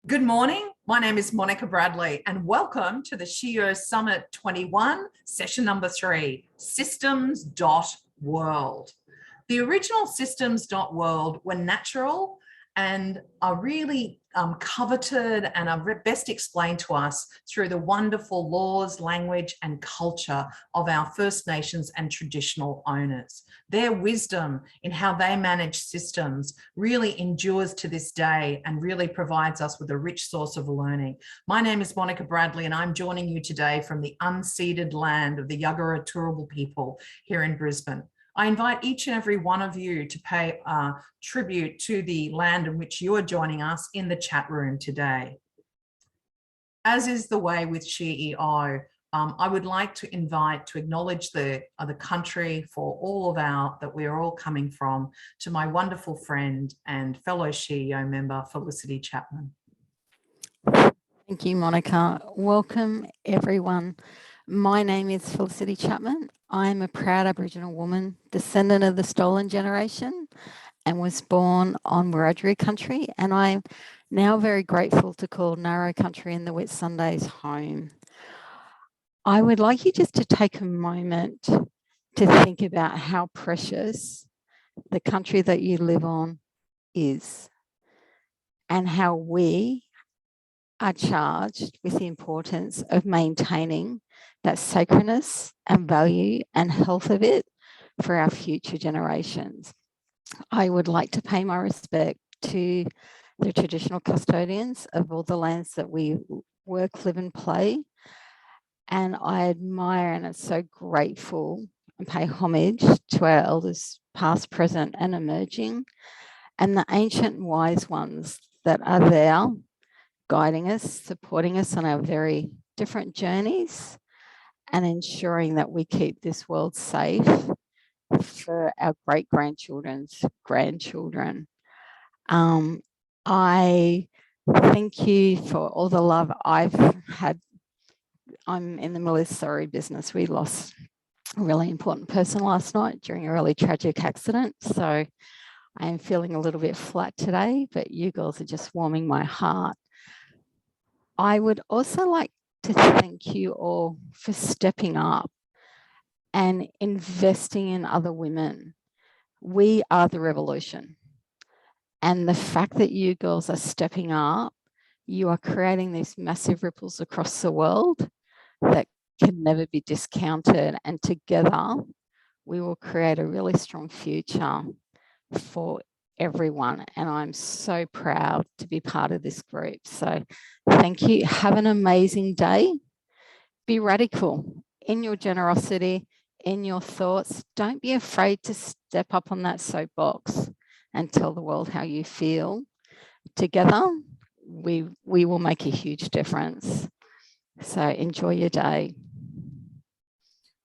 Good morning. My name is Monica Bradley and welcome to the SHEO Summit 21, session number 3, Systems.world. The original Systems.world were natural and are really coveted and are best explained to us through the wonderful laws, language, and culture of our First Nations and traditional owners. Their wisdom in how they manage systems really endures to this day and really provides us with a rich source of learning. My name is Monica Bradley and I'm joining you today from the unceded land of the Yuggera Turrbal people here in Brisbane. I invite each and every one of you to pay tribute to the land in which you are joining us in the chat room today. As is the way with SHEO, I would like to acknowledge the country for all of that we are all coming from, to my wonderful friend and fellow SHEO member, Felicity Chapman. Thank you, Monica. Welcome, everyone. My name is Felicity Chapman. I'm a proud Aboriginal woman, descendant of the stolen generation, and was born on Wiradjuri country. And I'm now very grateful to call Narrow country in the Whitsundays home. I would like you just to take a moment to think about how precious the country that you live on is, and how we are charged with the importance of maintaining that sacredness and value and health of it for our future generations. I would like to pay my respect to the traditional custodians of all the lands that we work, live and play. And I admire and am so grateful and pay homage to our elders past, present and emerging, and the ancient and wise ones that are there guiding us, supporting us on our very different journeys and ensuring that we keep this world safe for our great-grandchildren's grandchildren. I thank you for all the love I've had. I'm in the Melissa business. We lost a really important person last night during a really tragic accident. So I am feeling a little bit flat today, but you girls are just warming my heart. I would also like to thank you all for stepping up and investing in other women. We are the revolution. And the fact that you girls are stepping up, you are creating these massive ripples across the world that can never be discounted. And together, we will create a really strong future for everyone. And I'm so proud to be part of this group. So thank you. Have an amazing day. Be radical in your generosity, in your thoughts. Don't be afraid to step up on that soapbox and tell the world how you feel. Together, we will make a huge difference. So enjoy your day.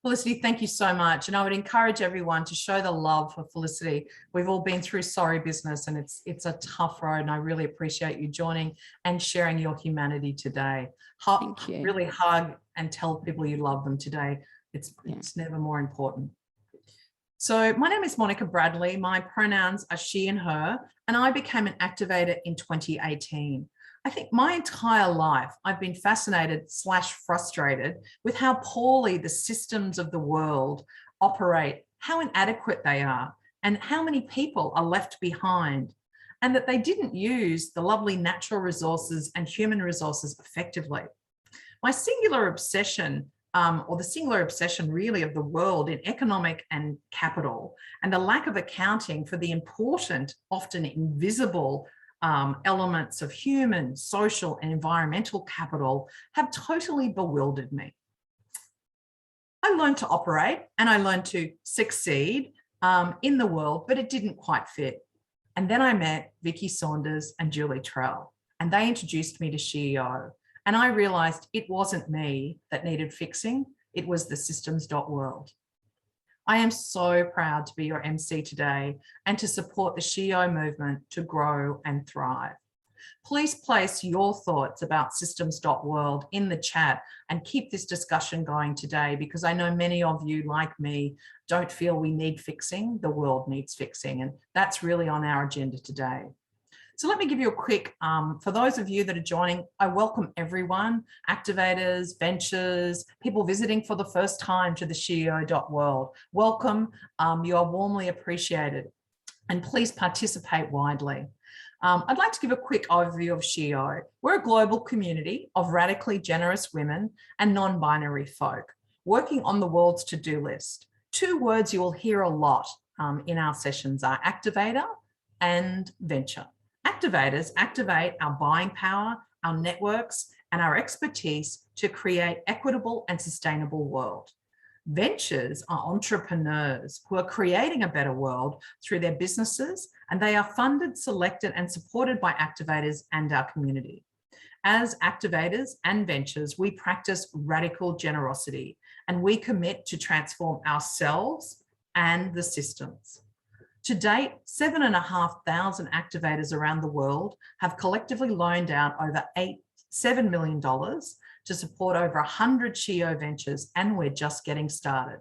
Felicity, thank you so much. And I would encourage everyone to show the love for Felicity. We've all been through sorry business and it's a tough road, and I really appreciate you joining and sharing your humanity today. Thank you. Really hug and tell people you love them today. It's never more important. So my name is Monica Bradley. My pronouns are she and her, and I became an activator in 2018. I think my entire life, I've been fascinated / frustrated with how poorly the systems of the world operate, how inadequate they are, and how many people are left behind, and that they didn't use the lovely natural resources and human resources effectively. My singular obsession, or the singular obsession really of the world in economic and capital, and the lack of accounting for the important, often invisible elements of human, social, and environmental capital have totally bewildered me. I learned to operate and I learned to succeed in the world, but it didn't quite fit. And then I met Vicky Saunders and Julie Trell, and they introduced me to SHEO. And I realized it wasn't me that needed fixing, it was the Systems.world. I am so proud to be your MC today and to support the SHEO movement to grow and thrive. Please place your thoughts about Systems.world in the chat and keep this discussion going today, because I know many of you, like me, don't feel we need fixing, the world needs fixing, and that's really on our agenda today. So let me give you a quick, for those of you that are joining, I welcome everyone, activators, ventures, people visiting for the first time to the Systems.world. Welcome, you are warmly appreciated, and please participate widely. I'd like to give a quick overview of SHIO. We're a global community of radically generous women and non-binary folk working on the world's to-do list. Two words you will hear a lot in our sessions are activator and venture. Activators activate our buying power, our networks, and our expertise to create equitable and sustainable world. Ventures are entrepreneurs who are creating a better world through their businesses, and they are funded, selected, and supported by activators and our community. As activators and ventures, we practice radical generosity, and we commit to transform ourselves and the systems. To date, 7,500 activators around the world have collectively loaned out over $7 million to support over 100 SHIO ventures, and we're just getting started.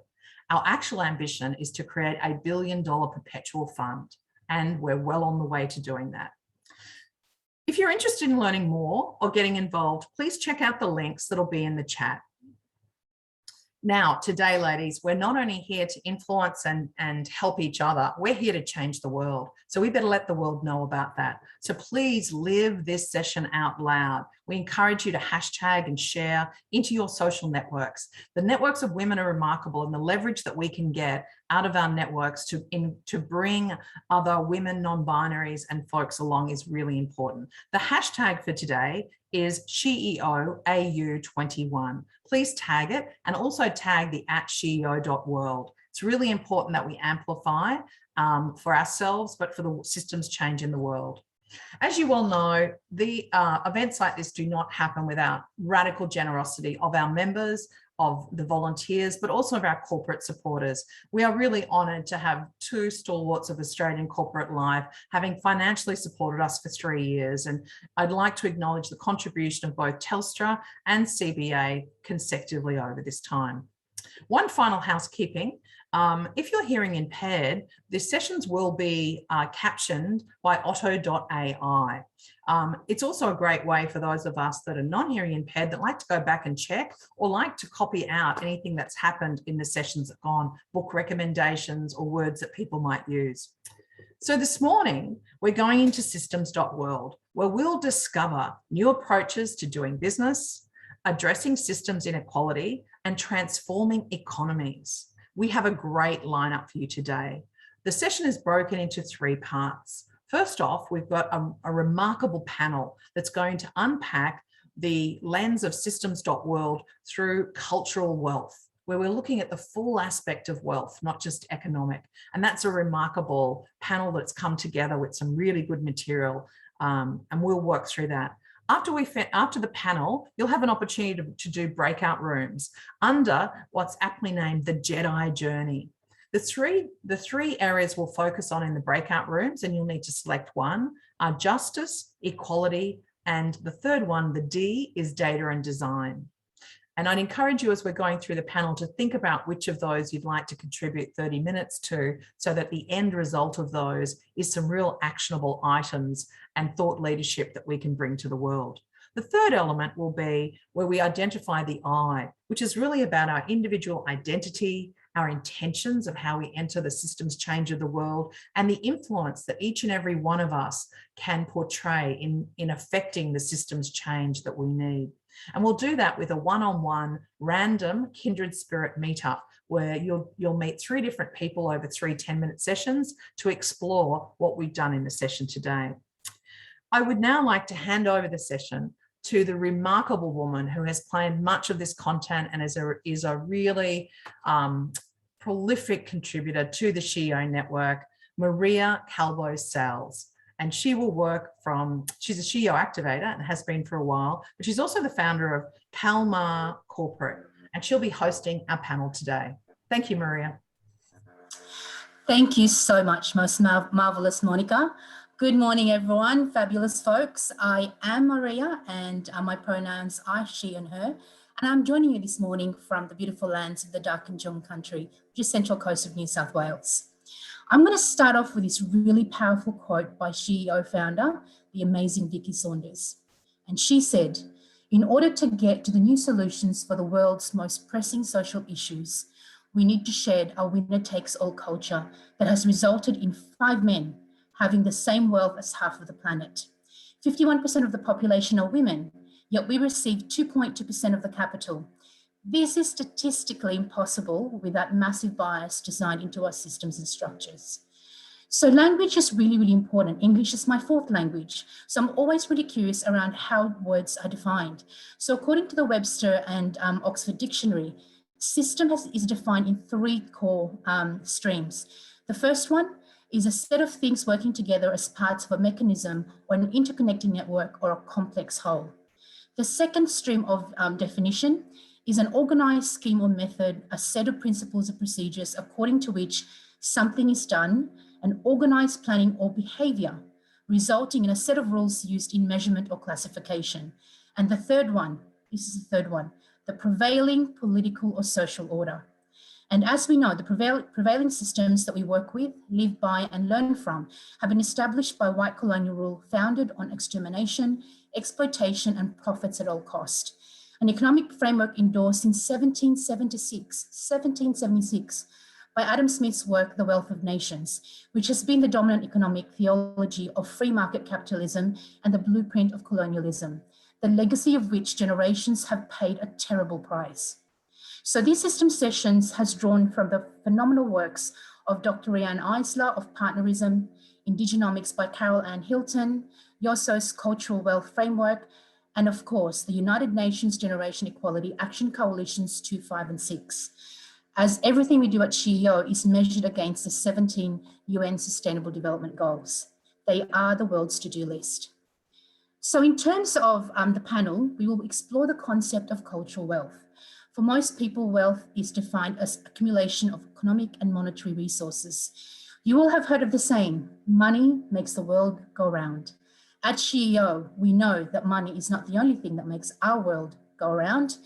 Our actual ambition is to create a $1 billion perpetual fund, and we're well on the way to doing that. If you're interested in learning more or getting involved, please check out the links that'll be in the chat. Now, today, ladies, we're not only here to influence and help each other, we're here to change the world. So we better let the world know about that. So please live this session out loud. We encourage you to hashtag and share into your social networks. The networks of women are remarkable, and the leverage that we can get out of our networks to bring other women, non-binaries and folks along is really important. The hashtag for today is SHIOAU21. Please tag it, and also tag the @SHIO.world. It's really important that we amplify for ourselves, but for the systems change in the world. As you all know, the events like this do not happen without radical generosity of our members, of the volunteers, but also of our corporate supporters. We are really honoured to have two stalwarts of Australian corporate life having financially supported us for 3 years. And I'd like to acknowledge the contribution of both Telstra and CBA consecutively over this time. One final housekeeping. If you're hearing impaired, the sessions will be captioned by Otto.ai. It's also a great way for those of us that are non-hearing impaired that like to go back and check, or like to copy out anything that's happened in the sessions that gone, book recommendations or words that people might use. So this morning, we're going into Systems.world, where we'll discover new approaches to doing business, addressing systems inequality, and transforming economies. We have a great lineup for you today. The session is broken into 3 parts. First off, we've got a remarkable panel that's going to unpack the lens of Systems.world through cultural wealth, where we're looking at the full aspect of wealth, not just economic. And that's a remarkable panel that's come together with some really good material, and we'll work through that. After the panel, you'll have an opportunity to do breakout rooms under what's aptly named the Jedi Journey. The three areas we'll focus on in the breakout rooms, and you'll need to select one, are justice, equality, and the third one, the D, is data and design. And I'd encourage you as we're going through the panel to think about which of those you'd like to contribute 30 minutes to, so that the end result of those is some real actionable items and thought leadership that we can bring to the world. The third element will be where we identify the I, which is really about our individual identity, our intentions of how we enter the systems change of the world, and the influence that each and every one of us can portray in affecting the systems change that we need. And we'll do that with a one-on-one random kindred spirit meetup, where you'll meet 3 different people over 3 10-minute sessions to explore what we've done in the session today. I would now like to hand over the session to the remarkable woman who has planned much of this content and is a really prolific contributor to the SHIO network, Maria Calvo-Sales. And she will work she's a SHIO activator and has been for a while, but she's also the founder of Palmar Corporate, and she'll be hosting our panel today. Thank you, Maria. Thank you so much, most marvelous Monica. Good morning, everyone, fabulous folks. I am Maria, and my pronouns are she and her, and I'm joining you this morning from the beautiful lands of the Darkinjung country, which is central coast of New South Wales. I'm going to start off with this really powerful quote by SHIO founder, the amazing Vicky Saunders. And she said, in order to get to the new solutions for the world's most pressing social issues, we need to shed our winner-takes-all culture that has resulted in 5 men having the same wealth as half of the planet. 51% of the population are women, yet we receive 2.2% of the capital. This is statistically impossible without massive bias designed into our systems and structures. So language is really, really important. English is my 4th language. So I'm always really curious around how words are defined. So according to the Webster and Oxford Dictionary, system is defined in 3 core streams. The first one is a set of things working together as parts of a mechanism or an interconnecting network or a complex whole. The second stream of definition is an organized scheme or method, a set of principles or procedures according to which something is done, an organized planning or behavior, resulting in a set of rules used in measurement or classification. And the third one, this is the third one, the prevailing political or social order. And as we know, the prevailing systems that we work with, live by, and learn from have been established by white colonial rule founded on extermination, exploitation, and profits at all cost. An economic framework endorsed in 1776 by Adam Smith's work, The Wealth of Nations, which has been the dominant economic theology of free market capitalism and the blueprint of colonialism, the legacy of which generations have paid a terrible price. So these system sessions has drawn from the phenomenal works of Dr. Rianne Eisler of Partnerism, Indigenomics by Carol Ann Hilton, Yoso's Cultural Wealth Framework, and of course, the United Nations Generation Equality Action Coalitions 2, 5, and 6. As everything we do at SheEO is measured against the 17 UN Sustainable Development Goals. They are the world's to-do list. So in terms of the panel, we will explore the concept of cultural wealth. For most people, wealth is defined as accumulation of economic and monetary resources. You will have heard of the saying, money makes the world go round. At SheEO, we know that money is not the only thing that makes our world go around,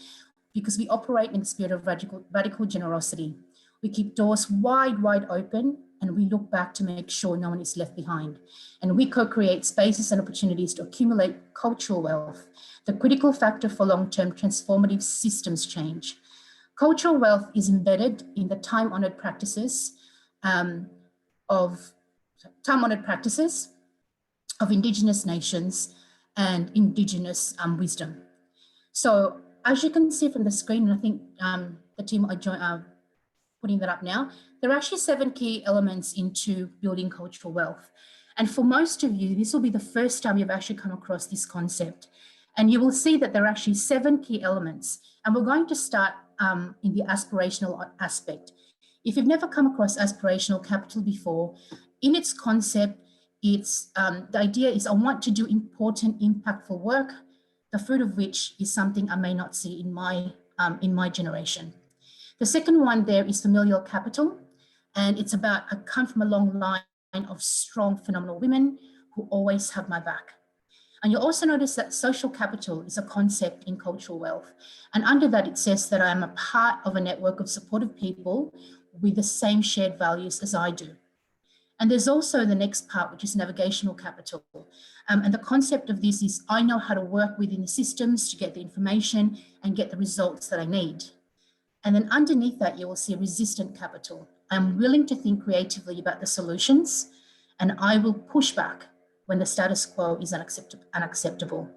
because we operate in the spirit of radical generosity. We keep doors wide open, and we look back to make sure no one is left behind. And we co-create spaces and opportunities to accumulate cultural wealth, the critical factor for long-term transformative systems change. Cultural wealth is embedded in the time-honored practices of Indigenous nations and Indigenous wisdom. So as you can see from the screen, and I think the team are putting that up now, there are actually 7 key elements into building cultural wealth. And for most of you, this will be the first time you've actually come across this concept. And you will see that there are actually 7 key elements. And we're going to start in the aspirational aspect. If you've never come across aspirational capital before, in its concept, it's the idea is I want to do important, impactful work, the fruit of which is something I may not see in my generation. The second one there is familial capital, and it's about I come from a long line of strong, phenomenal women who always have my back. And you'll also notice that social capital is a concept in cultural wealth. And under that, it says that I am a part of a network of supportive people with the same shared values as I do. And there's also the next part, which is navigational capital. And the concept of this is I know how to work within the systems to get the information and get the results that I need. And then underneath that, you will see resistant capital. I'm willing to think creatively about the solutions, and I will push back when the status quo is unacceptable.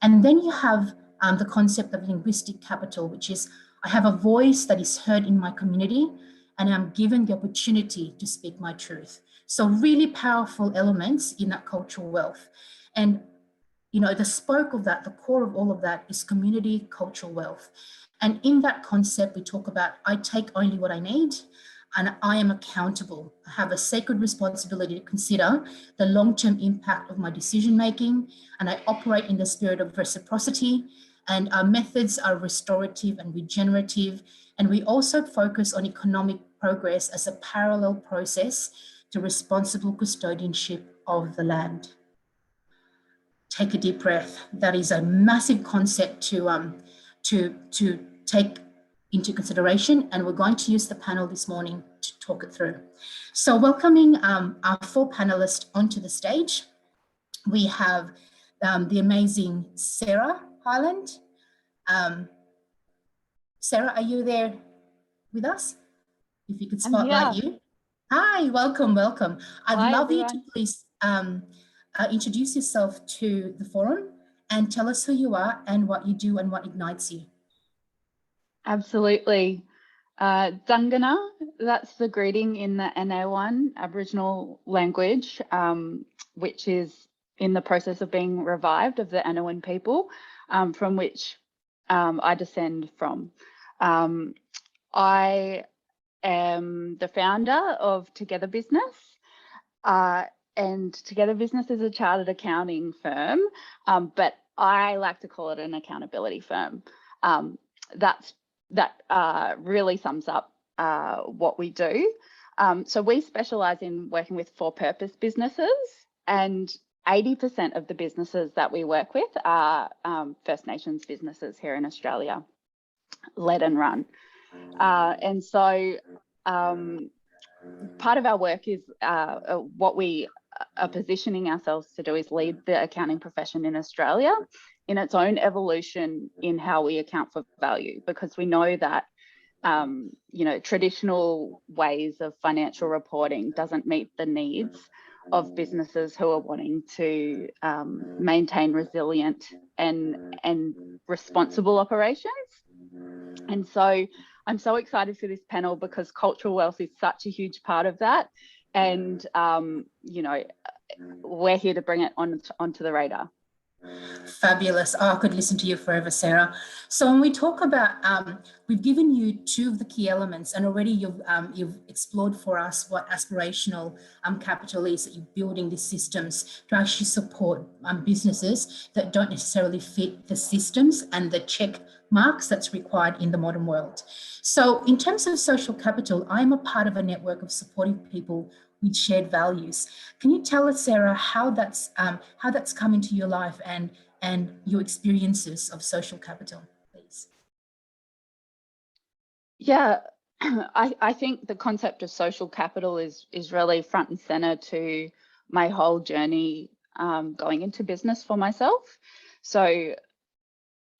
And then you have the concept of linguistic capital, which is I have a voice that is heard in my community, and I'm given the opportunity to speak my truth. So really powerful elements in that cultural wealth. And you know, the spoke of that, the core of all of that is community cultural wealth. And in that concept, we talk about I take only what I need, and I am accountable. I have a sacred responsibility to consider the long-term impact of my decision-making, and I operate in the spirit of reciprocity, and our methods are restorative and regenerative. And we also focus on economic progress as a parallel process to responsible custodianship of the land. Take a deep breath. That is a massive concept to take into consideration, and we're going to use the panel this morning to talk it through. So welcoming our 4 panelists onto the stage, we have the amazing Sarah Highland. Sarah, are you there with us? If you could spotlight you. Hi, welcome, welcome. I'd love you to please introduce yourself to the forum and tell us who you are and what you do and what ignites you. Absolutely. Dungana, that's the greeting in the NA1 Aboriginal language, which is in the process of being revived, of the Anawan people, from which I descend from. I am the founder of Together Business, and Together Business is a chartered accounting firm, but I like to call it an accountability firm. That really sums up what we do. So we specialise in working with for-purpose businesses, and 80% of the businesses that we work with are First Nations businesses here in Australia, led and run. And so part of our work is what we are positioning ourselves to do is lead the accounting profession in Australia in its own evolution in how we account for value, because we know that you know, traditional ways of financial reporting doesn't meet the needs of businesses who are wanting to maintain resilient and responsible operations. And so I'm so excited for this panel because cultural wealth is such a huge part of that. And, you know, we're here to bring it onto the radar. Fabulous. Oh, I could listen to you forever, Sarah. So when we talk about, we've given you two of the key elements, and already you've explored for us what aspirational capital is, that you're building these systems to actually support businesses that don't necessarily fit the systems and the check marks that's required in the modern world. So in terms of social capital, I'm a part of a network of supporting people with shared values. Can you tell us, Sarah, how that's come into your life and your experiences of social capital, please? Yeah, I think the concept of social capital is really front and center to my whole journey going into business for myself. So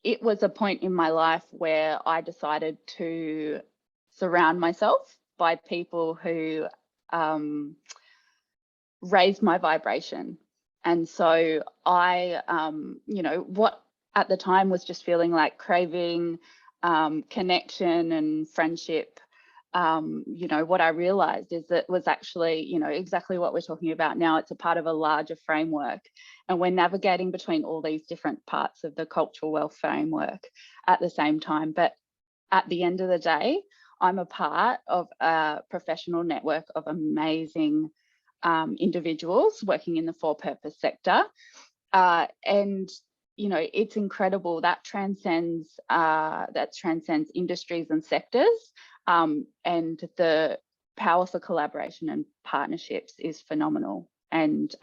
it was a point in my life where I decided to surround myself by people who raised my vibration. And so I, you know, what at the time was just feeling like craving connection and friendship. You know, what I realized is that it was actually, you know, exactly what we're talking about now. It's a part of a larger framework, and we're navigating between all these different parts of the cultural wealth framework at the same time. But at the end of the day, I'm a part of a professional network of amazing individuals working in the for-purpose sector, and you know, it's incredible. That transcends industries and sectors, and the power for collaboration and partnerships is phenomenal, and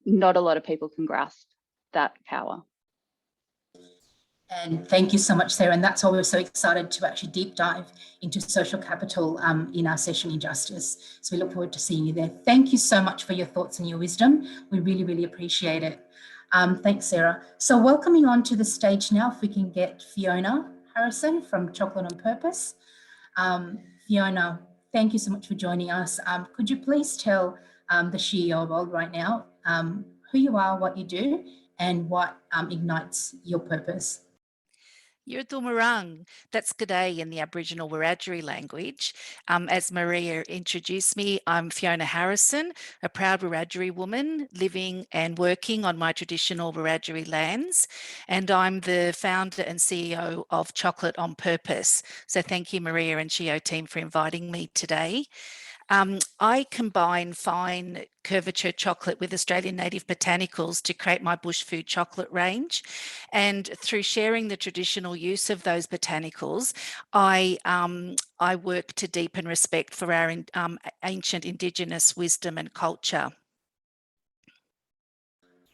not a lot of people can grasp that power. And thank you so much, Sarah. And that's why we're so excited to actually deep dive into social capital in our session in Justice. So we look forward to seeing you there. Thank you so much for your thoughts and your wisdom. We really, really appreciate it. Thanks, Sarah. So welcoming on to the stage now, if we can get Fiona Harrison from Chocolate on Purpose. Fiona, thank you so much for joining us. Could you please tell the CEO world right now who you are, what you do, and what ignites your purpose? Yurthumarang, that's G'day in the Aboriginal Wiradjuri language. As Maria introduced me, I'm Fiona Harrison, a proud Wiradjuri woman living and working on my traditional Wiradjuri lands, and I'm the founder and CEO of Chocolate on Purpose. So thank you, Maria and Shio team, for inviting me today. I combine fine curvature chocolate with Australian native botanicals to create my bush food chocolate range. And through sharing the traditional use of those botanicals, I work to deepen respect for our ancient Indigenous wisdom and culture.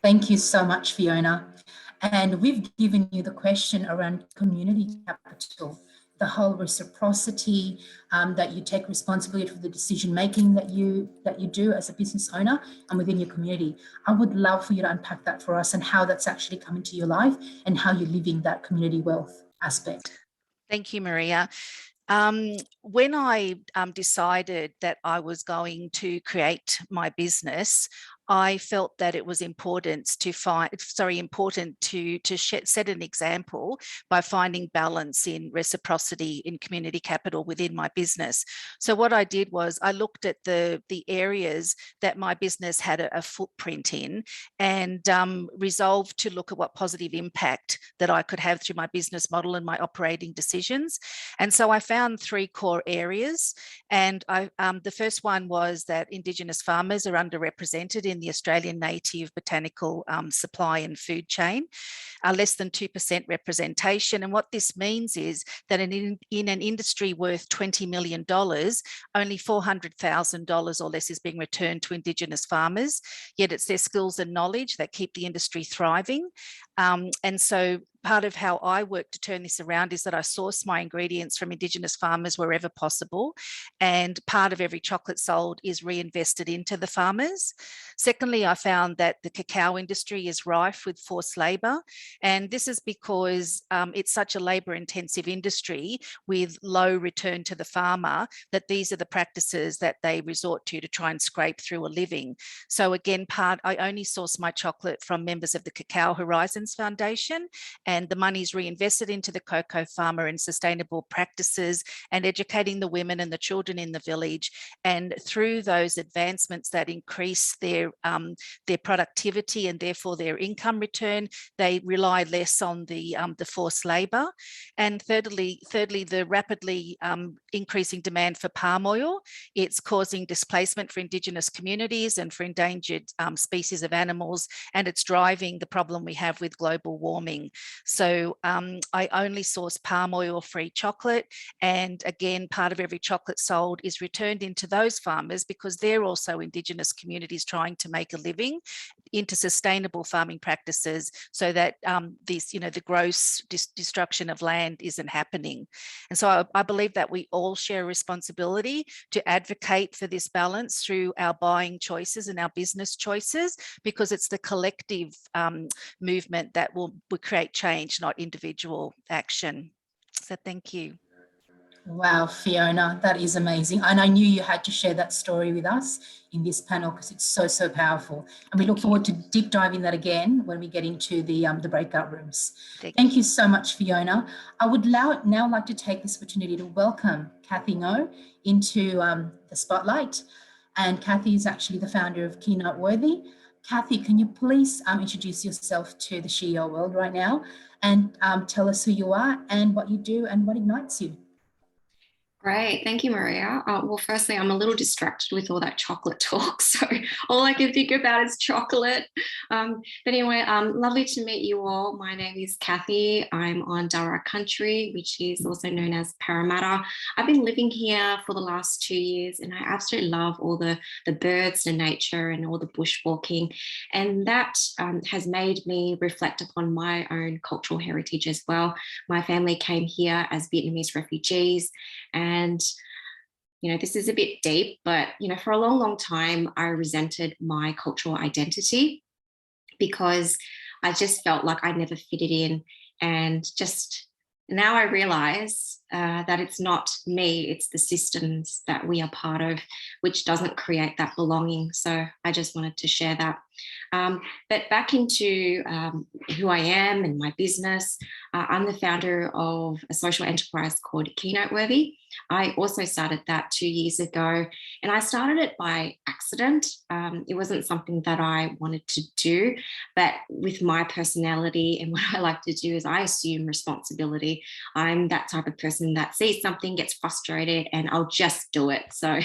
Thank you so much, Fiona. And we've given you the question around community capital. the whole reciprocity, that you take responsibility for the decision making that you do as a business owner and within your community. I would love for you to unpack that for us and how that's actually come into your life and how you're living that community wealth aspect. Thank you, Maria. When I decided that I was going to create my business, I felt that it was important to set an example by finding balance in reciprocity in community capital within my business. So what I did was I looked at the areas that my business had a footprint in, and resolved to look at what positive impact that I could have through my business model and my operating decisions. And so I found 3 core areas, and the first one was that Indigenous farmers are underrepresented in the Australian native botanical supply and food chain, less than 2% representation. And what this means is that in an industry worth $20 million, only $400,000 or less is being returned to Indigenous farmers, yet it's their skills and knowledge that keep the industry thriving. And so part of how I work to turn this around is that I source my ingredients from Indigenous farmers wherever possible, and part of every chocolate sold is reinvested into the farmers. Secondly, I found that the cacao industry is rife with forced labour, and this is because it's such a labour-intensive industry with low return to the farmer that these are the practices that they resort to try and scrape through a living. So again, I only source my chocolate from members of the Cacao Horizons Foundation, and the money is reinvested into the cocoa farmer and sustainable practices and educating the women and the children in the village. And through those advancements that increase their productivity and therefore their income return, they rely less on the forced labour. And thirdly, the rapidly increasing demand for palm oil. It's causing displacement for Indigenous communities and for endangered species of animals, and it's driving the problem we have with global warming. So I only source palm oil-free chocolate, and again, part of every chocolate sold is returned into those farmers because they're also Indigenous communities trying to make a living into sustainable farming practices so that the gross destruction of land isn't happening. And so I believe that we all share a responsibility to advocate for this balance through our buying choices and our business choices, because it's the collective movement that will create change, not individual action. So thank you. Wow, Fiona, that is amazing. And I knew you had to share that story with us in this panel because it's so, so powerful. And we look forward to deep diving that again when we get into the breakout rooms. Thank you so much, Fiona. I would now like to take this opportunity to welcome Kathy Ngo into the spotlight. And Kathy is actually the founder of Keynote Worthy. Kathy, can you please introduce yourself to the CEO world right now and tell us who you are and what you do and what ignites you? Great. Thank you, Maria. Well, firstly, I'm a little distracted with all that chocolate talk. So all I can think about is chocolate. But anyway, lovely to meet you all. My name is Kathy. I'm on Darra country, which is also known as Parramatta. I've been living here for the last 2 years, and I absolutely love all the birds and nature and all the bushwalking. And that has made me reflect upon my own cultural heritage as well. My family came here as Vietnamese refugees, and, this is a bit deep, but, for a long, long time, I resented my cultural identity because I just felt like I never fitted in. And just now I realize that it's not me, it's the systems that we are part of, which doesn't create that belonging. So I just wanted to share that. But back into who I am and my business, I'm the founder of a social enterprise called Keynote Worthy. I also started that 2 years ago, and I started it by accident. It wasn't something that I wanted to do, but with my personality and what I like to do is I assume responsibility. I'm that type of person that sees something, gets frustrated, and I'll just do it. So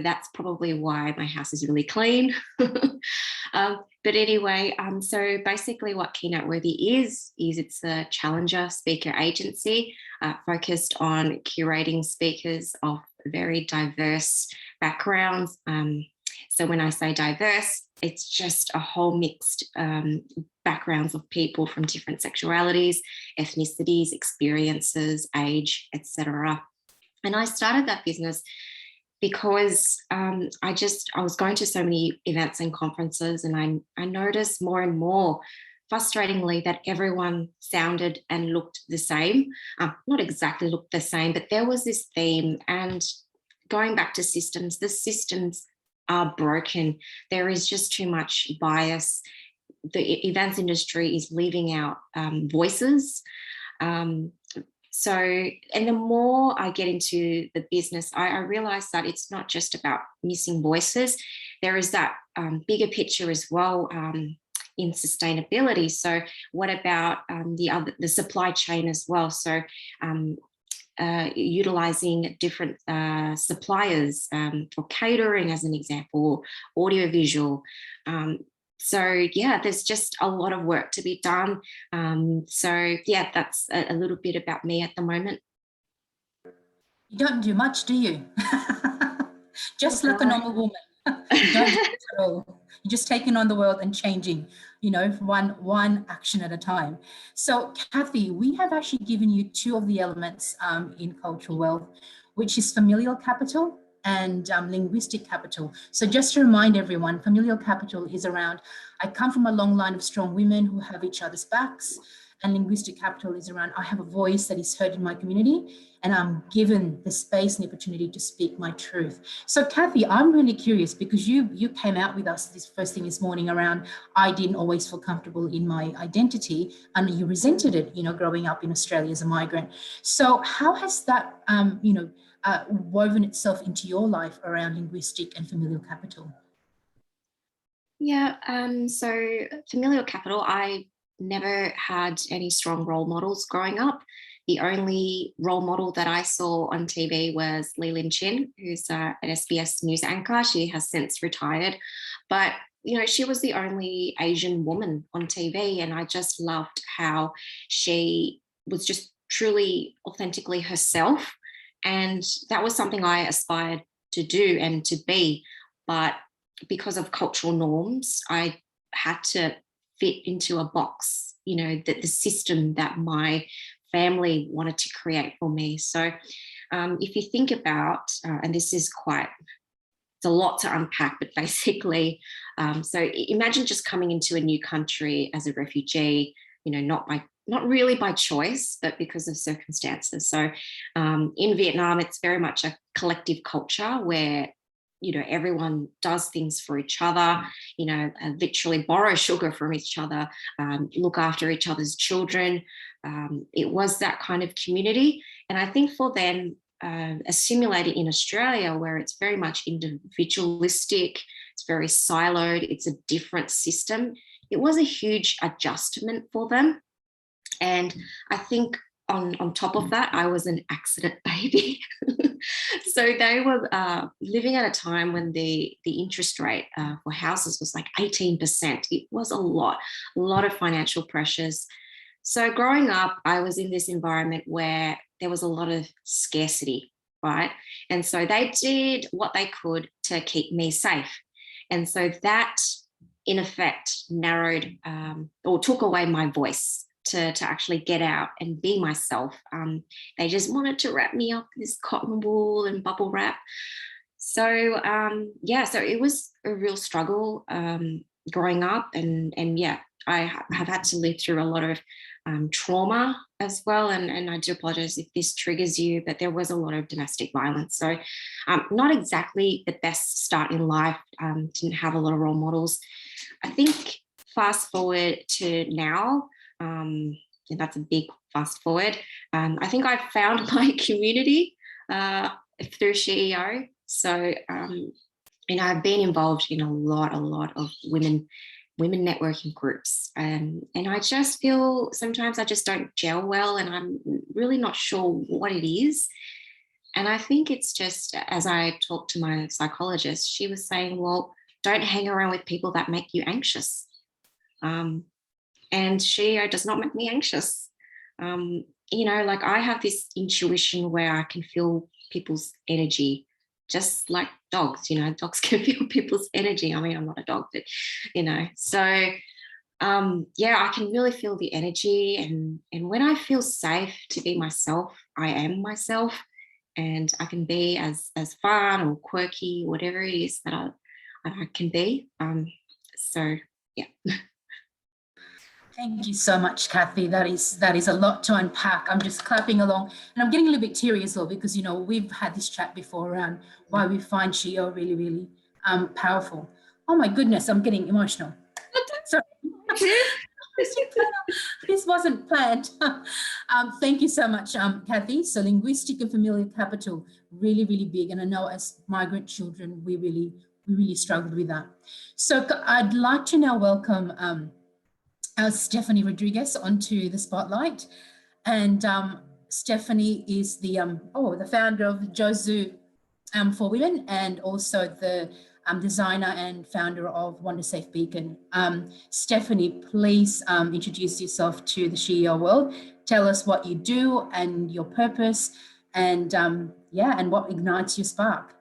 that's probably why my house is really clean. But anyway, so basically what Keynote Worthy is it's a challenger speaker agency focused on curating speakers of very diverse backgrounds, So when I say diverse, it's just a whole mixed backgrounds of people from different sexualities, ethnicities, experiences, age, etc. And I started that business because I was going to so many events and conferences, and I noticed more and more, frustratingly, that everyone sounded and looked the same. Not exactly looked the same, but there was this theme. And going back to systems, the systems are broken. There is just too much bias. The events industry is leaving out voices. So, and the more I get into the business, I realize that it's not just about missing voices. There is that bigger picture as well in sustainability. So what about the supply chain as well? So utilizing different suppliers for catering, as an example, audiovisual. So yeah, there's just a lot of work to be done. So yeah, that's a little bit about me at the moment. You don't do much, do you? Just like a normal woman. You don't do it at all. You're just taking on the world and changing, one action at a time. So Kathy, we have actually given you two of the elements in cultural wealth, which is familial capital and linguistic capital. So just to remind everyone, familial capital is around, I come from a long line of strong women who have each other's backs, and linguistic capital is around, I have a voice that is heard in my community, and I'm given the space and the opportunity to speak my truth. So Kathy, I'm really curious, because you came out with us this first thing this morning around, I didn't always feel comfortable in my identity, and you resented it, growing up in Australia as a migrant. So how has that, woven itself into your life around linguistic and familial capital? Yeah, so familial capital, I never had any strong role models growing up. The only role model that I saw on TV was Lee Lin Chin, who's an SBS news anchor. She has since retired, but she was the only Asian woman on TV, and I just loved how she was just truly authentically herself, and that was something I aspired to do and to be. But because of cultural norms, I had to fit into a box, that the system that my family wanted to create for me. So if you think about, and this is it's a lot to unpack, but basically, so imagine just coming into a new country as a refugee, not really by choice, but because of circumstances. So in Vietnam, it's very much a collective culture where everyone does things for each other, literally borrow sugar from each other, look after each other's children. It was that kind of community. And I think for them, assimilated in Australia, where it's very much individualistic, it's very siloed, it's a different system, it was a huge adjustment for them. And I think on top of that, I was an accident baby. So they were living at a time when the interest rate for houses was like 18%. It was a lot of financial pressures. So growing up, I was in this environment where there was a lot of scarcity, right? And so they did what they could to keep me safe. And so that, in effect, narrowed or took away my voice to actually get out and be myself. They just wanted to wrap me up in this cotton wool and bubble wrap. So so it was a real struggle growing up, and yeah, I have had to live through a lot of trauma as well, and I do apologize if this triggers you, but there was a lot of domestic violence. So not exactly the best start in life, didn't have a lot of role models. I think fast forward to now, and that's a big fast forward. I think I found my community through CEO. So, I've been involved in a lot of women networking groups, and I just feel sometimes I just don't gel well, and I'm really not sure what it is. And I think it's just, as I talked to my psychologist, she was saying, well, don't hang around with people that make you anxious. And CEO does not make me anxious. Like I have this intuition where I can feel people's energy. just like dogs, you know, dogs can feel people's energy. I mean, I'm not a dog, but, you know, so yeah, I can really feel the energy. And when I feel safe to be myself, I am myself, and I can be as fun or quirky, whatever it is that I can be. So yeah. Thank you so much, Kathy. That is a lot to unpack. I'm just clapping along, and I'm getting a little bit teary as well, because, you know, we've had this chat before around why we find SHIO really, really powerful. Oh my goodness, I'm getting emotional. Sorry. This wasn't planned. Thank you so much, Kathy. So linguistic and familial capital, really, really big. And I know as migrant children, we really struggled with that. So I'd like to now welcome our Stephanie Rodriguez onto the spotlight. And Stephanie is the founder of Jozu for Women, and also the designer and founder of Wandersafe Beacon. Stephanie, please introduce yourself to the SHIO world. Tell us what you do and your purpose, and and what ignites your spark.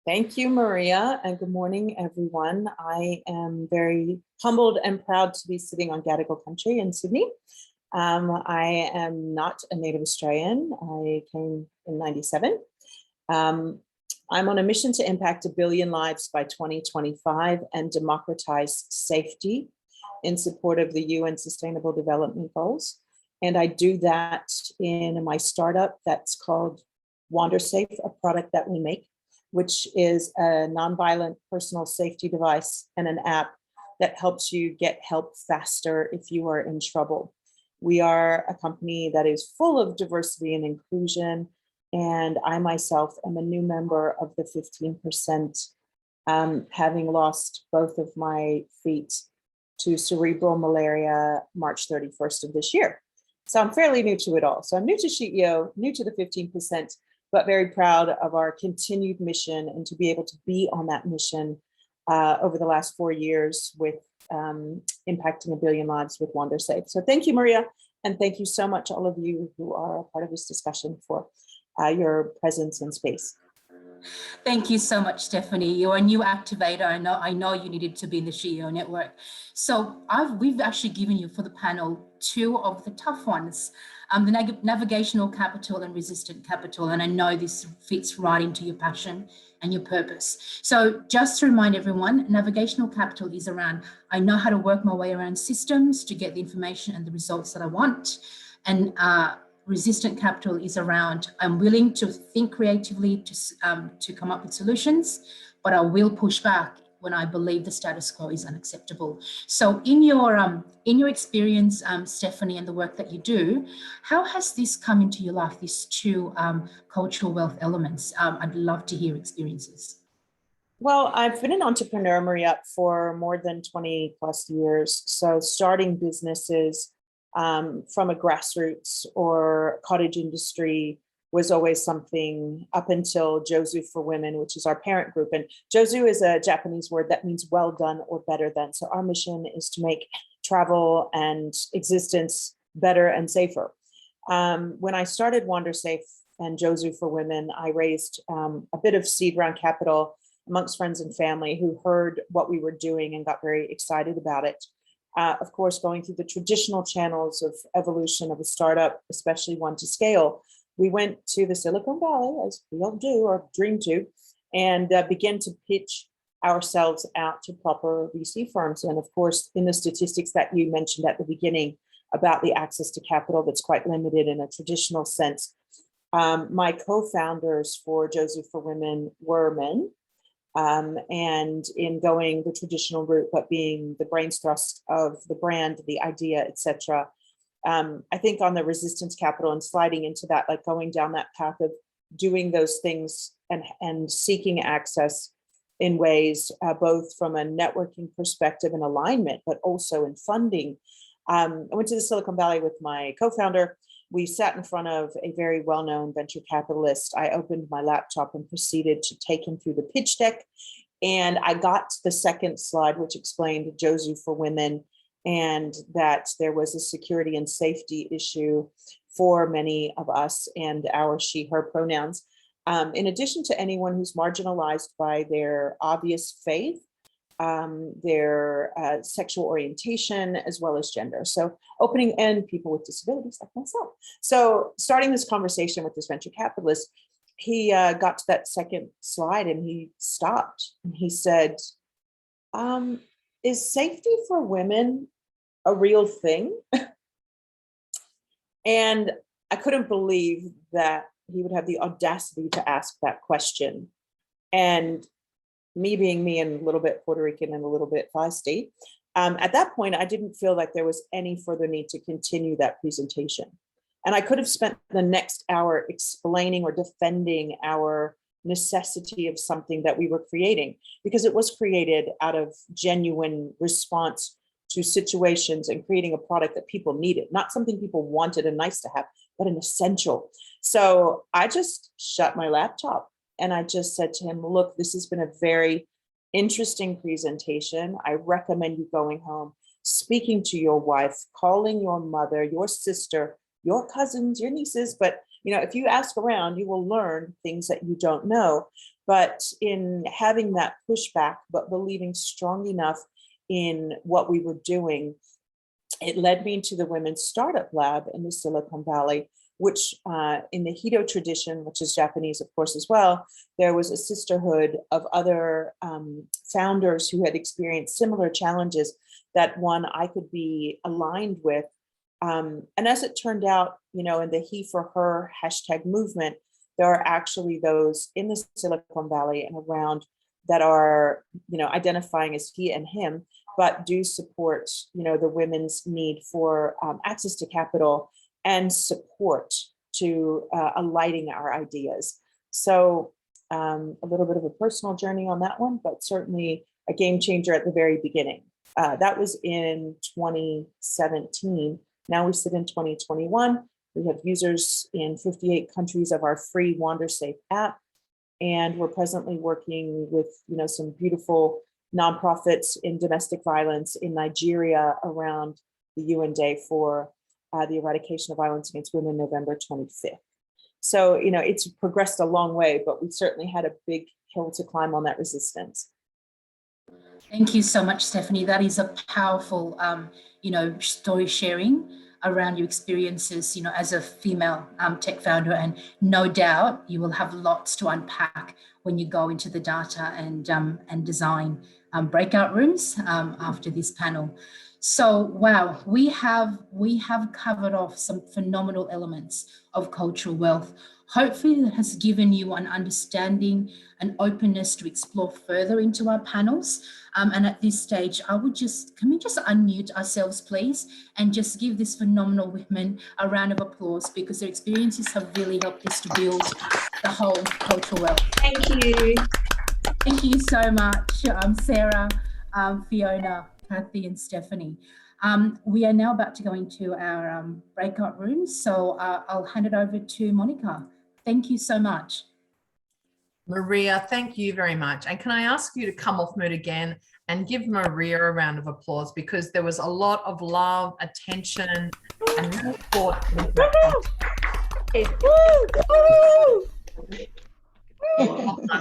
Thank you, Maria, and good morning, everyone. I am very humbled and proud to be sitting on Gadigal country in Sydney. I am not a native Australian. I came in '97. I'm on a mission to impact 1 billion lives by 2025 and democratize safety in support of the UN Sustainable Development Goals. And I do that in my startup that's called Wandersafe, a product that we make, which is a nonviolent personal safety device and an app that helps you get help faster if you are in trouble. We are a company that is full of diversity and inclusion, and I myself am a new member of the 15%, having lost both of my feet to cerebral malaria March 31st of this year. So I'm fairly new to it all. So I'm new to SHIO, new to the 15%, but very proud of our continued mission and to be able to be on that mission over the last 4 years with impacting 1 billion lives with Wandersafe. So thank you, Maria, and thank you so much, all of you who are a part of this discussion, for your presence in space. Thank you so much, Stephanie. You're a new activator. I know you needed to be in the SHIO network. So we've actually given you for the panel 2 of the tough ones, the Navigational Capital and Resistant Capital. And I know this fits right into your passion and your purpose. So just to remind everyone, Navigational Capital is around, I know how to work my way around systems to get the information and the results that I want. And Resistant Capital is around, I'm willing to think creatively to come up with solutions, but I will push back when I believe the status quo is unacceptable. So in your experience, Stephanie, and the work that you do, how has this come into your life, these 2 cultural wealth elements? I'd love to hear experiences. Well, I've been an entrepreneur, Maria, for more than 20 plus years. So starting businesses from a grassroots or cottage industry was always something up until Jozu for Women, which is our parent group. And Jozu is a Japanese word that means well done or better than. So our mission is to make travel and existence better and safer. When I started Wandersafe and Jozu for Women, I raised a bit of seed round capital amongst friends and family who heard what we were doing and got very excited about it. Of course, going through the traditional channels of evolution of a startup, especially one to scale, we went to the Silicon Valley, as we all do or dream to, and began to pitch ourselves out to proper VC firms. And of course, in the statistics that you mentioned at the beginning about the access to capital that's quite limited in a traditional sense, my co-founders for Jozu for Women were men. And in going the traditional route, but being the brains trust of the brand, the idea, etc. I think on the resistance capital and sliding into that, like going down that path of doing those things and seeking access in ways, both from a networking perspective and alignment, but also in funding. I went to the Silicon Valley with my co-founder. We sat in front of a very well-known venture capitalist. I opened my laptop and proceeded to take him through the pitch deck. And I got the second slide, which explained Jozu for Women, and that there was a security and safety issue for many of us and our she, her pronouns. in addition to anyone who's marginalized by their obvious faith, their sexual orientation, as well as gender. So opening and people with disabilities like myself. So starting this conversation with this venture capitalist, he got to that second slide and he stopped and he said, is safety for women a real thing? And I couldn't believe that he would have the audacity to ask that question. And me being me and a little bit Puerto Rican and a little bit feisty, at that point, I didn't feel like there was any further need to continue that presentation. And I could have spent the next hour explaining or defending our necessity of something that we were creating, because it was created out of genuine response to situations and creating a product that people needed, not something people wanted and nice to have, but an essential. So I just shut my laptop and I just said to him, look, this has been a very interesting presentation. I recommend you going home, speaking to your wife, calling your mother, your sister, your cousins, your nieces. But if you ask around, you will learn things that you don't know. But in having that pushback, but believing strong enough in what we were doing, it led me to the Women's Startup Lab in the Silicon Valley, which in the Hito tradition, which is Japanese, of course, as well, there was a sisterhood of other founders who had experienced similar challenges that one I could be aligned with. And as it turned out, in the he for her hashtag movement, there are actually those in the Silicon Valley and around that are, identifying as he and him, but do support, the women's need for access to capital and support to alighting our ideas. So a little bit of a personal journey on that one, but certainly a game changer at the very beginning. That was in 2017. Now we sit in 2021. We have users in 58 countries of our free Wandersafe app. And we're presently working with, some beautiful nonprofits in domestic violence in Nigeria around the UN Day for the eradication of violence against women, November 25th. So, it's progressed a long way, but we certainly had a big hill to climb on that resistance. Thank you so much, Stephanie. That is a powerful, story sharing around your experiences, as a female tech founder. And no doubt you will have lots to unpack when you go into the data and design breakout rooms after this panel. So, wow, we have covered off some phenomenal elements of cultural wealth. Hopefully that has given you an understanding and openness to explore further into our panels. And at this stage, can we just unmute ourselves, please, and just give this phenomenal women a round of applause, because their experiences have really helped us to build the whole cultural wealth. Thank you. Thank you so much, Sarah, Fiona, Kathy, and Stephanie. We are now about to go into our breakout rooms, so I'll hand it over to Monica. Thank you so much. Maria, thank you very much. And can I ask you to come off mute again and give Maria a round of applause, because there was a lot of love, attention, and support.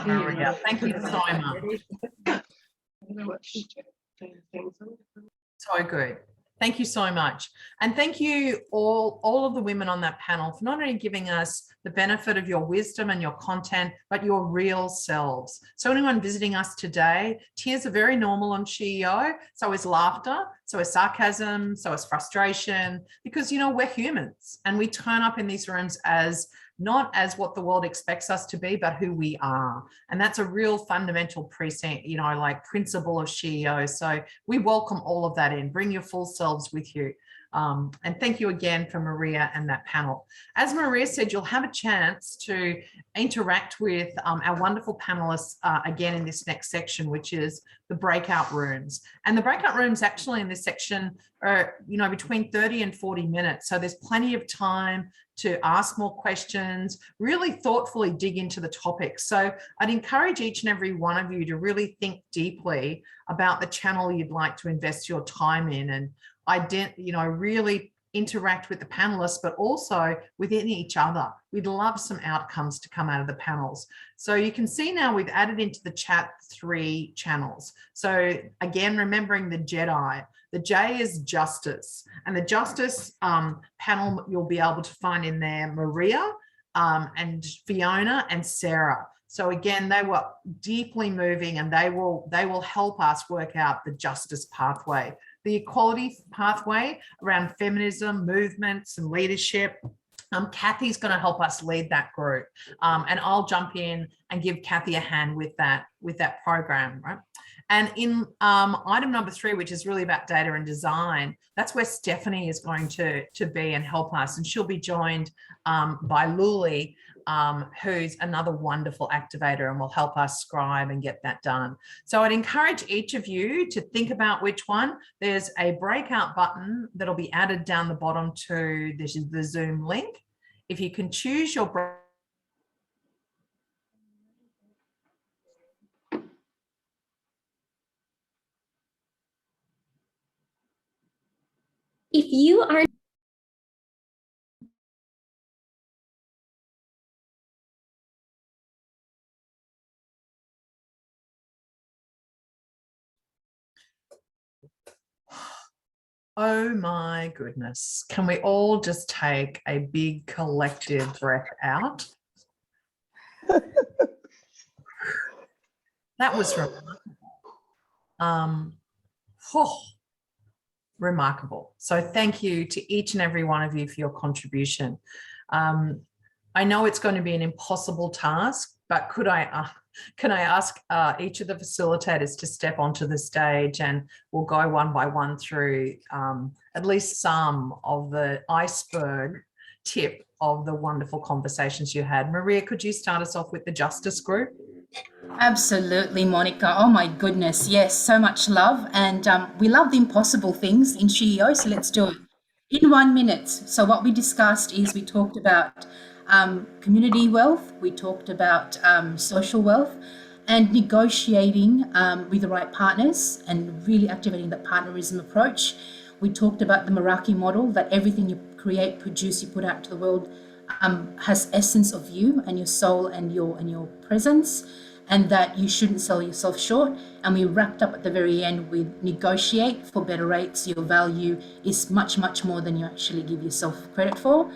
Maria, thank you so much. So good. Thank you so much. And thank you all of the women on that panel for not only giving us the benefit of your wisdom and your content, but your real selves. So anyone visiting us today, tears are very normal on SheEO. So is laughter, so is sarcasm, so is frustration, because, we're humans and we turn up in these rooms as not as what the world expects us to be, but who we are. And that's a real fundamental principle of SheEO. So we welcome all of that in. Bring your full selves with you. And thank you again for Maria and that panel. As Maria said, you'll have a chance to interact with our wonderful panelists again in this next section, which is the breakout rooms. And the breakout rooms actually in this section are, between 30 and 40 minutes. So there's plenty of time to ask more questions, really thoughtfully dig into the topic. So I'd encourage each and every one of you to really think deeply about the channel you'd like to invest your time in, and really interact with the panelists, but also within each other. We'd love some outcomes to come out of the panels. So you can see now we've added into the chat 3 channels. So again, remembering the Jedi, the J is justice, and the justice panel you'll be able to find in there Maria and Fiona and Sarah. So again, they were deeply moving, and they will help us work out the justice pathway. The equality pathway around feminism, movements and leadership. Kathy's going to help us lead that group. And I'll jump in and give Kathy a hand with that program, right? And in item number 3, which is really about data and design, that's where Stephanie is going to be and help us. And she'll be joined by Luli, who's another wonderful activator and will help us scribe and get that done. So I'd encourage each of you to think about which one. There's a breakout button that'll be added down the bottom to this is the Zoom link. If you can choose your If you are Oh my goodness. Can we all just take a big collective breath out? That was remarkable. Remarkable. So thank you to each and every one of you for your contribution. I know it's going to be an impossible task, but can I ask each of the facilitators to step onto the stage, and we'll go one by one through at least some of the iceberg tip of the wonderful conversations you had. Maria, could you start us off with the Justice Group? Absolutely, Monica. Oh my goodness. Yes, so much love. And we love the impossible things in CEO, so let's do it in 1 minute. So what we discussed is we talked about community wealth, we talked about social wealth, and negotiating with the right partners and really activating that partnerism approach. We talked about the Meraki model, that everything you create, produce, you put out to the world has essence of you and your soul and your presence, and that you shouldn't sell yourself short. And we wrapped up at the very end with negotiate for better rates. Your value is much, much more than you actually give yourself credit for.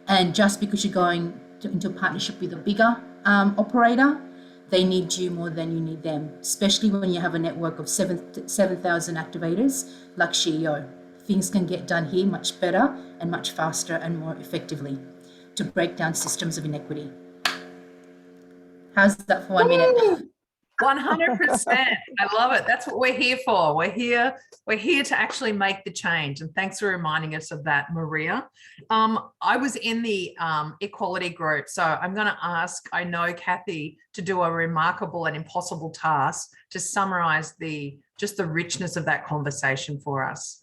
And just because you're going into a partnership with a bigger operator, they need you more than you need them, especially when you have a network of 7,000 activators like CEO. Things can get done here much better and much faster and more effectively to break down systems of inequity. How's that for 1 minute? 100%. I love it. That's what we're here for. We're here to actually make the change. And thanks for reminding us of that, Maria. I was in the equality group, so I'm going to ask, I know, Kathy, to do a remarkable and impossible task to summarize just the richness of that conversation for us.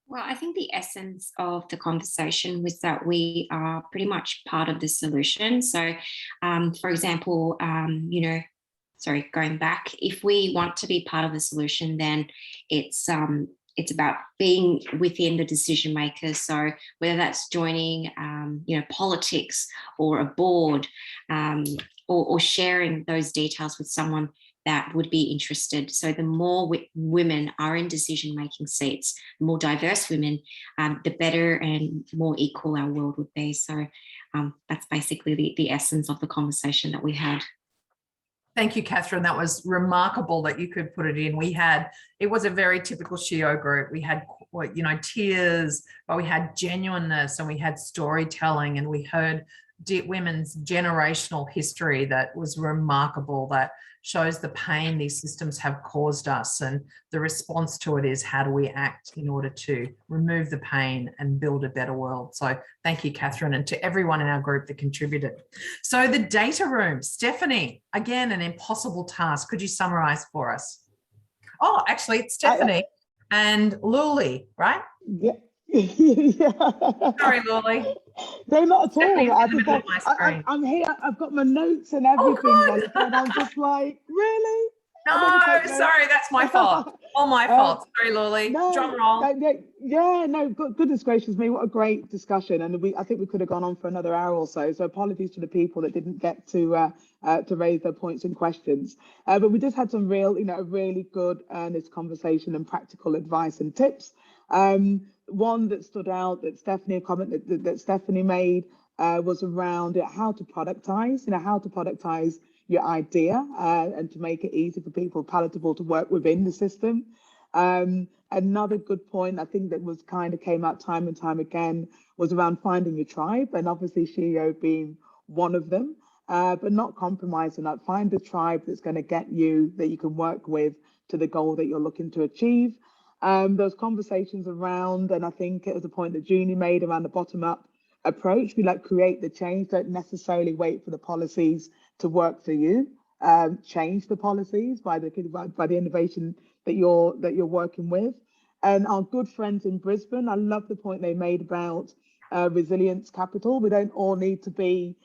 Well, I think the essence of the conversation was that we are pretty much part of the solution. So, for example, going back, if we want to be part of the solution, then it's about being within the decision makers. So whether that's joining, politics or a board, or sharing those details with someone that would be interested. So the more women are in decision-making seats, the more diverse women, the better and more equal our world would be. So that's basically the essence of the conversation that we had. Thank you, Catherine. That was remarkable that you could put it in. It was a very typical SHIO group. We had, tears, but we had genuineness, and we had storytelling, and we heard women's generational history that was remarkable, that shows the pain these systems have caused us, and the response to it is, how do we act in order to remove the pain and build a better world? So thank you, Catherine, and to everyone in our group that contributed. So the data room, Stephanie, again, an impossible task. Could you summarize for us? Oh, actually, it's Stephanie and Luli, right? Yeah. Yeah. Sorry, Luli. No, not at all. I'm I'm here. I've got my notes and everything, Monica, and I'm just like, really? No, take notes. sorry, that's my fault. All my fault. Sorry, Lily. No, Drum roll. yeah, no, goodness gracious me, what a great discussion. And I think we could have gone on for another hour or so. So apologies to the people that didn't get to raise their points and questions. But we just had some real, a really good, earnest conversation and practical advice and tips. One that stood out, that Stephanie, a comment that Stephanie made was around how to productize, how to productize your idea and to make it easy for people, palatable to work within the system. Another good point I think that was came out time and time again was around finding your tribe, and obviously CEO being one of them, but not compromising that. Find a tribe that's going to get you, that you can work with to the goal that you're looking to achieve. Those conversations around, and I think it was a point that Junie made around the bottom-up approach. We create the change, don't necessarily wait for the policies to work for you. Change the policies by the innovation that you're working with. And our good friends in Brisbane, I love the point they made about resilience capital. We don't all need to be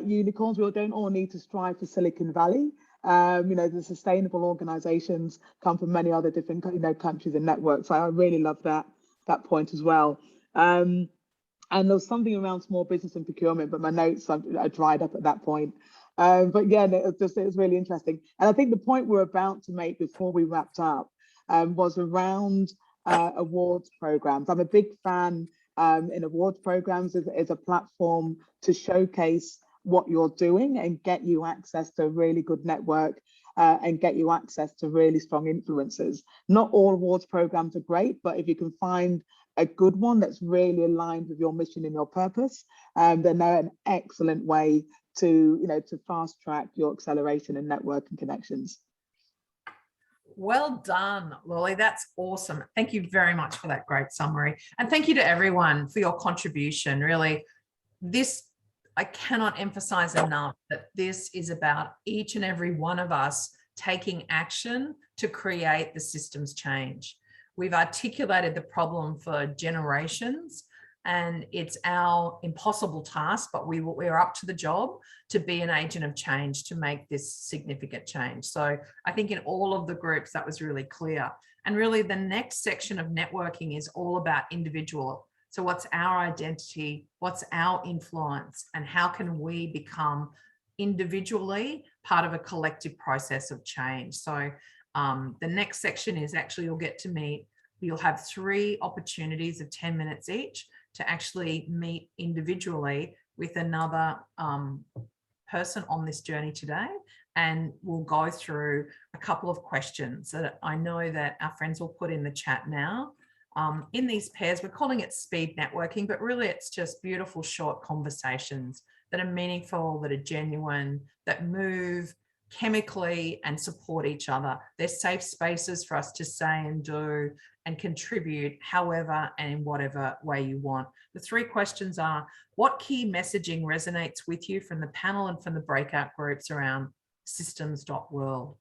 unicorns. We don't all need to strive for Silicon Valley. The sustainable organizations come from many other different countries and networks. So I really love that point as well. And there was something around small business and procurement, but my notes are dried up at that point. But yeah, it was really interesting. And I think the point we're about to make before we wrapped up was around awards programs. I'm a big fan in awards programs as a platform to showcase what you're doing and get you access to a really good network and get you access to really strong influencers. Not all awards programs are great, but if you can find a good one that's really aligned with your mission and your purpose, then they're an excellent way to fast track your acceleration and networking connections. Well done, Lily. That's awesome. Thank you very much for that great summary. And thank you to everyone for your contribution. Really, I cannot emphasize enough that this is about each and every one of us taking action to create the systems change. We've articulated the problem for generations, and it's our impossible task, but we're up to the job to be an agent of change to make this significant change. So I think in all of the groups that was really clear. And really the next section of networking is all about individual. So what's our identity? What's our influence? And how can we become individually part of a collective process of change? So the next section is actually you'll have 3 opportunities of 10 minutes each to actually meet individually with another person on this journey today. And we'll go through a couple of questions that I know that our friends will put in the chat now. In these pairs, we're calling it speed networking, but really it's just beautiful short conversations that are meaningful, that are genuine, that move chemically and support each other. They're safe spaces for us to say and do and contribute however and in whatever way you want. The 3 questions are, what key messaging resonates with you from the panel and from the breakout groups around Systems.world?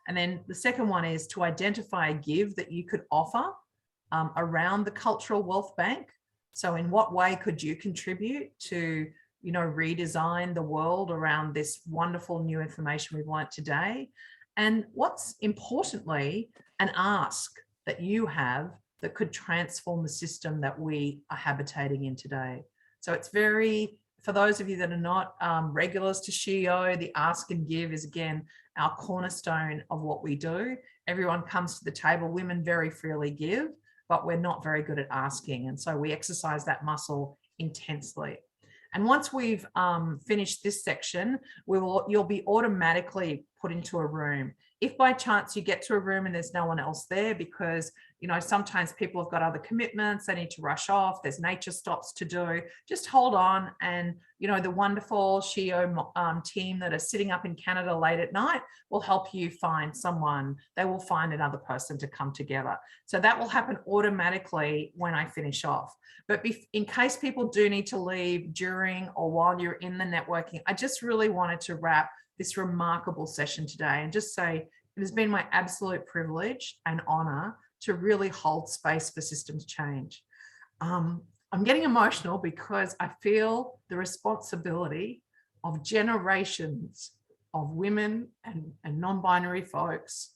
And then the second one is to identify a give that you could offer around the Cultural Wealth Bank. So in what way could you contribute to redesign the world around this wonderful new information we've learned today? And what's importantly an ask that you have that could transform the system that we are habitating in today? So it's for those of you that are not regulars to SHEO, the ask and give is again our cornerstone of what we do. Everyone comes to the table, women very freely give, but we're not very good at asking. And so we exercise that muscle intensely. And once we've finished this section, you'll be automatically put into a room. If by chance you get to a room and there's no one else there, because sometimes people have got other commitments, they need to rush off, there's nature stops to do, just hold on. And the wonderful SHEO team that are sitting up in Canada late at night will help you find someone. They will find another person to come together. So that will happen automatically when I finish off. But in case people do need to leave during or while you're in the networking, I just really wanted to wrap this remarkable session today and just say it has been my absolute privilege and honor to really hold space for systems change. I'm getting emotional because I feel the responsibility of generations of women and non-binary folks,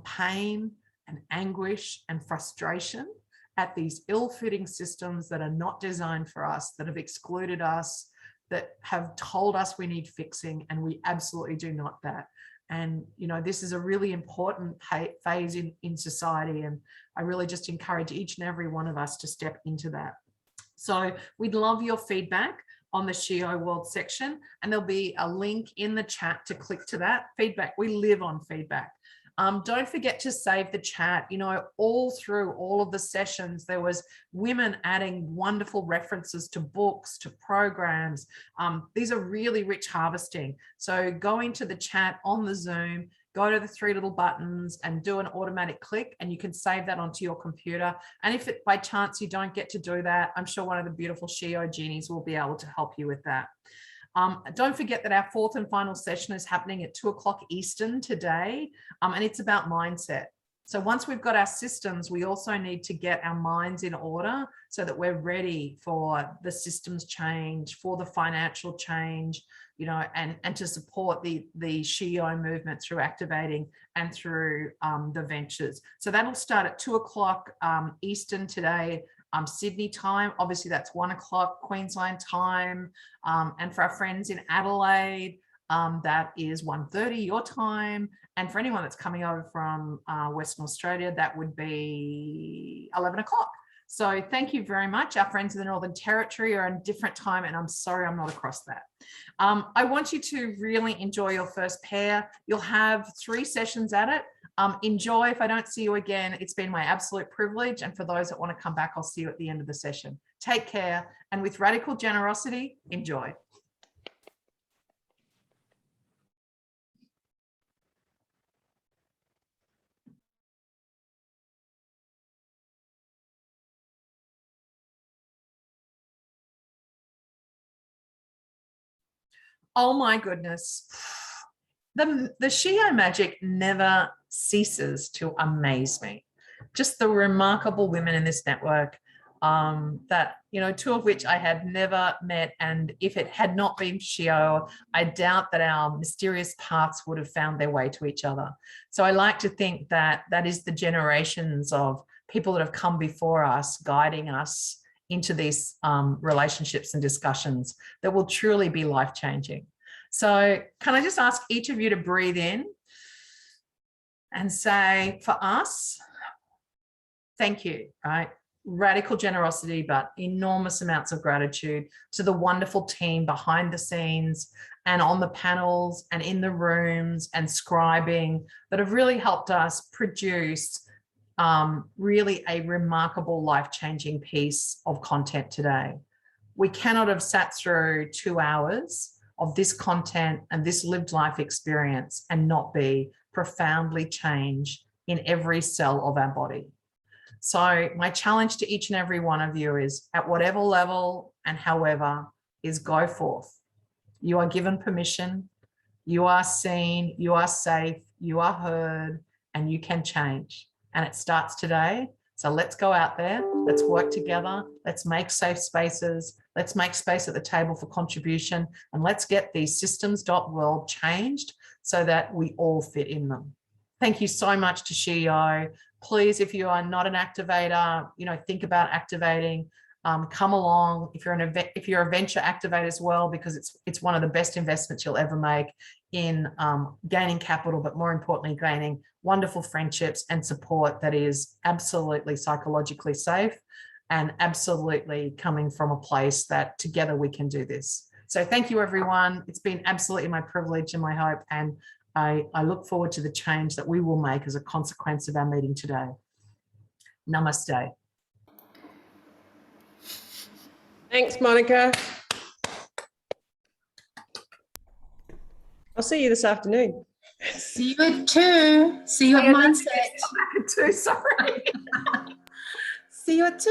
pain and anguish and frustration at these ill-fitting systems that are not designed for us, that have excluded us, that have told us we need fixing, and we absolutely do not that. And, you know, this is a really important phase in society, and I really just encourage each and every one of us to step into that. So we'd love your feedback on the SHEO World section, and there'll be a link in the chat to click to that. Feedback, we live on feedback. Don't forget to save the chat. You know, all through all of the sessions, there was women adding wonderful references to books, to programs. These are really rich harvesting. So go into the chat on the Zoom, go to the three little buttons and do an automatic click, and you can save that onto your computer. And if it by chance you don't get to do that, I'm sure one of the beautiful SHEO genies will be able to help you with that. Don't forget that our fourth and final session is happening at 2 o'clock Eastern today, and it's about mindset. So once we've got our systems, we also need to get our minds in order so that we're ready for the systems change, for the financial change, you know, and to support the SHEO movement through activating and through the ventures. So that'll start at 2 o'clock Eastern today. Sydney time, obviously that's 1 o'clock Queensland time, and for our friends in Adelaide, that is 1:30 your time, and for anyone that's coming over from Western Australia, that would be 11 o'clock. So thank you very much. Our friends in the Northern Territory are in different time, and I'm sorry I'm not across that. I want you to really enjoy your first pair. You'll have 3 sessions at it. Enjoy. If I don't see you again, it's been my absolute privilege. And for those that want to come back, I'll see you at the end of the session. Take care. And with radical generosity, enjoy. Oh my goodness. The SHEO magic never ceases to amaze me. Just the remarkable women in this network that, you know, 2 of which I had never met. And if it had not been SHEO, I doubt that our mysterious paths would have found their way to each other. So I like to think that that is the generations of people that have come before us, guiding us into these relationships and discussions that will truly be life-changing. So can I just ask each of you to breathe in and say, for us, thank you, right? Radical generosity, but enormous amounts of gratitude to the wonderful team behind the scenes and on the panels and in the rooms and scribing that have really helped us produce really a remarkable life-changing piece of content today. We cannot have sat through 2 hours of this content and this lived life experience and not be profoundly changed in every cell of our body. So my challenge to each and every one of you is, at whatever level and however, is go forth. You are given permission, you are seen, you are safe, you are heard, and you can change. And it starts today. So let's go out there, let's work together, let's make safe spaces, let's make space at the table for contribution, and let's get these Systems.world changed so that we all fit in them. Thank you so much to SHEO. Please, if you are not an activator, you know, think about activating. Come along if you're a venture activator as well, because it's one of the best investments you'll ever make in gaining capital, but more importantly, gaining wonderful friendships and support that is absolutely psychologically safe and absolutely coming from a place that together we can do this. So thank you, everyone. It's been absolutely my privilege and my hope, and I look forward to the change that we will make as a consequence of our meeting today. Namaste. Thanks, Monica. I'll see you this afternoon. See you at 2. See you at Mindset. Sorry. See you at 2.